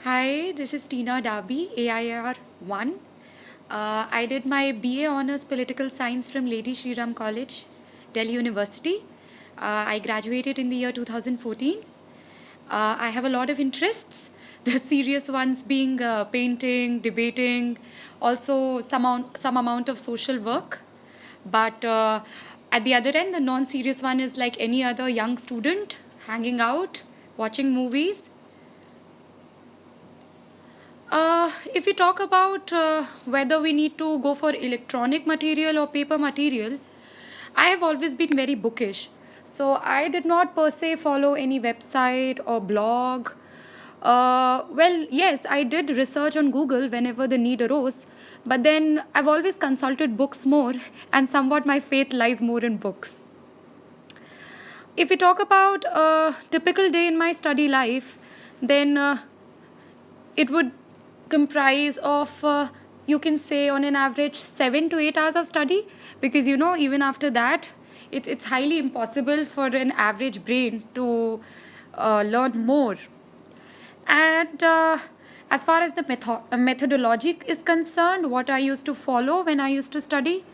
Hi, this is Tina Dabi, AIR 1. I did my BA Honours Political Science from Lady Shri Ram College, Delhi University. I graduated in the year 2014. I have a lot of interests, the serious ones being painting, debating, also some amount of social work. But at the other end, the non serious one is like any other young student, hanging out, watching movies. If we talk about whether we need to go for electronic material or paper material, I have always been very bookish. So I did not per se follow any website or blog. Well, yes, I did research on Google whenever the need arose, but then I've always consulted books more, and somewhat my faith lies more in books. If we talk about a typical day in my study life, then it would comprise of you can say on an average 7 to 8 hours of study, because even after that it's highly impossible for an average brain to learn more. And as far as the methodology is concerned, what I used to follow when I used to study,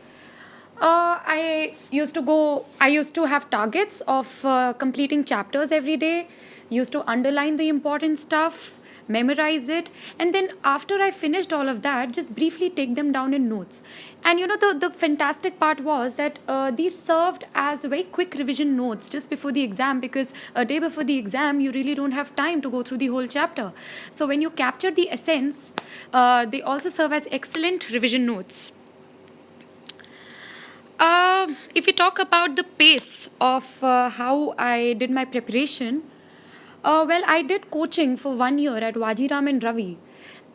I used to have targets of completing chapters every day, used to underline the important stuff, memorize it, and then after I finished all of that, just briefly take them down in notes. And the fantastic part was that these served as very quick revision notes just before the exam, because a day before the exam, you really don't have time to go through the whole chapter. So when you capture the essence, they also serve as excellent revision notes. If we talk about the pace of how I did my preparation, well, I did coaching for 1 year at Wajiram and Ravi.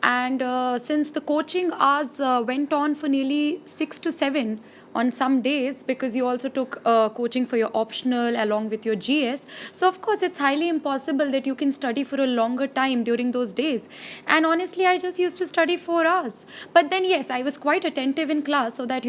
And since the coaching hours went on for nearly 6 to 7 on some days, because you also took coaching for your optional along with your GS. So, of course, it's highly impossible that you can study for a longer time during those days. And honestly, I just used to study 4 hours. But then, yes, I was quite attentive in class so that,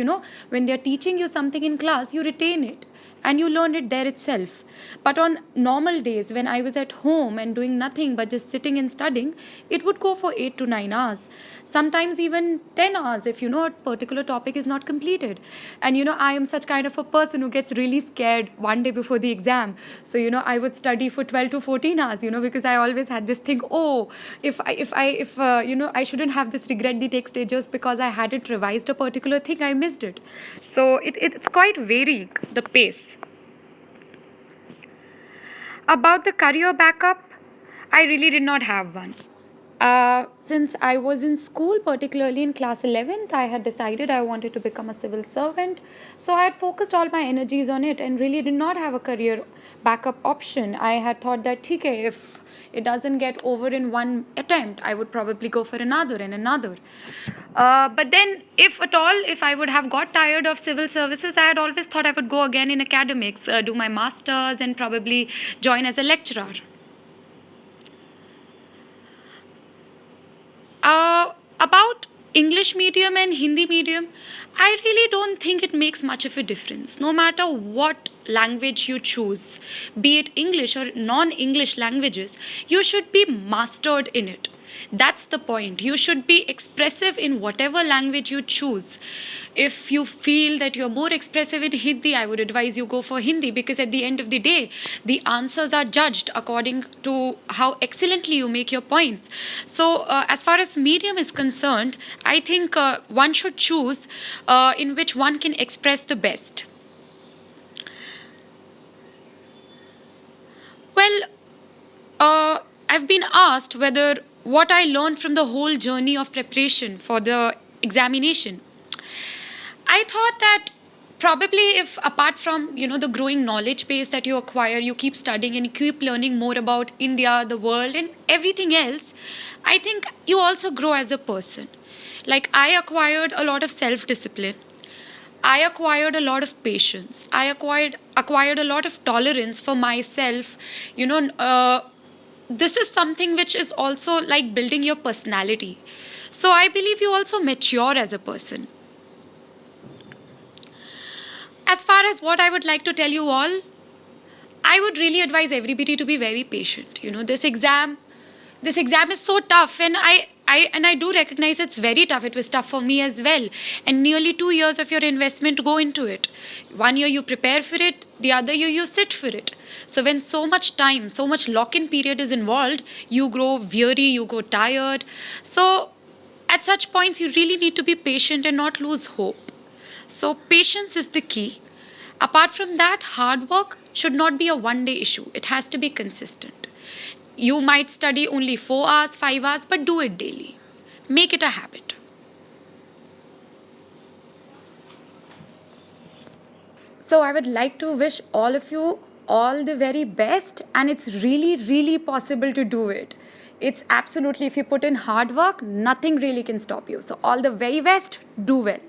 when they're teaching you something in class, you retain it and you learn it there itself. But on normal days, when I was at home and doing nothing but just sitting and studying, it would go for 8 to 9 hours, sometimes even 10 hours if a particular topic is not completed. And I am such kind of a person who gets really scared one day before the exam. So I would study for 12 to 14 hours, because I always had this thing, oh, if I shouldn't have this regret the next day just because I hadn't revised a particular thing, I missed it. So it's quite varying, the pace. About the career backup, I really did not have one. Since I was in school, particularly in class 11th, I had decided I wanted to become a civil servant. So I had focused all my energies on it and really did not have a career backup option. I had thought that, okay, if it doesn't get over in one attempt, I would probably go for another and another. But then, if at all, if I would have got tired of civil services, I had always thought I would go again in academics, do my masters, and probably join as a lecturer. About English medium and Hindi medium, I really don't think it makes much of a difference. No matter what language you choose, be it English or non English languages, you should be mastered in it. That's the point. You should be expressive in whatever language you choose. If you feel that you're more expressive in Hindi, I would advise you go for Hindi, because at the end of the day, the answers are judged according to how excellently you make your points. So, as far as medium is concerned, I think one should choose in which one can express the best. Well, I've been asked whether what I learned from the whole journey of preparation for the examination. I thought that probably, if apart from the growing knowledge base that you acquire, you keep studying and you keep learning more about India, the world, and everything else, I think you also grow as a person. Like, I acquired a lot of self-discipline. I acquired a lot of patience. I acquired a lot of tolerance for myself. This is something which is also like building your personality. So I believe you also mature as a person. As far as what I would like to tell you all, I would really advise everybody to be very patient. this exam is so tough, and I do recognize it's very tough. It was tough for me as well, and nearly 2 years of your investment go into it. 1 year you prepare for it, the other year you sit for it. So when so much time, so much lock-in period is involved, you grow weary, you go tired. So at such points, you really need to be patient and not lose hope. So patience is the key. Apart from that, hard work should not be a one-day issue. It has to be consistent. You might study only 4 hours, 5 hours, but do it daily. Make it a habit. So I would like to wish all of you all the very best, and it's really, really possible to do it. It's absolutely, if you put in hard work, nothing really can stop you. So all the very best, do well.